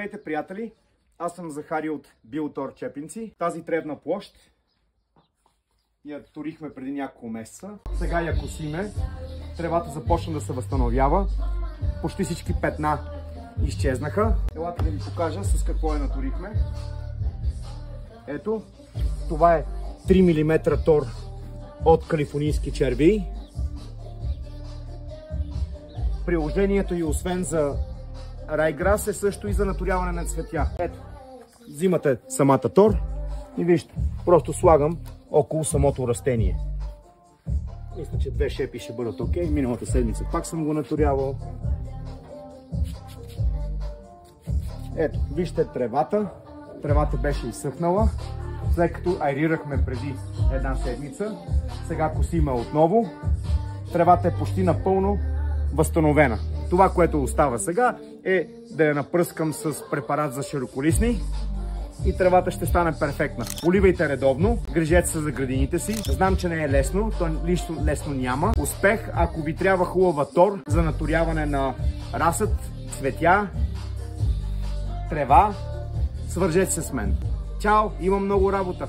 Здравейте, приятели! Аз съм Захари от Билтор Чепинци. Тази тревна площ я турихме преди няколко месеца. Сега я косиме. Тревата започна да се възстановява. Почти всички петна изчезнаха. Елате да ви покажа с какво я натурихме. Ето, това е 3 мм тор от калифорнийски червей. Приложението и освен за райграс е също и за наторяване на цветя. Ето, взимате самата тор и вижте, просто слагам около самото растение. Мисля, че 2 шепи ще бъдат окей. Миналата седмица пак съм го наторявал. Ето, вижте тревата. Тревата беше изсъхнала, след като аерирахме преди една седмица. Сега косиме отново. Тревата е почти напълно възстановена. Това, което остава сега, е да я напръскам с препарат за широколистни и тревата ще стане перфектна. Поливайте редовно, грижете се за градините си. Знам, че не е лесно, то лично лесно няма. Успех, ако ви трябва хубава тор за наторяване на разсъд, цветя, трева, свържете се с мен. Чао, имам много работа!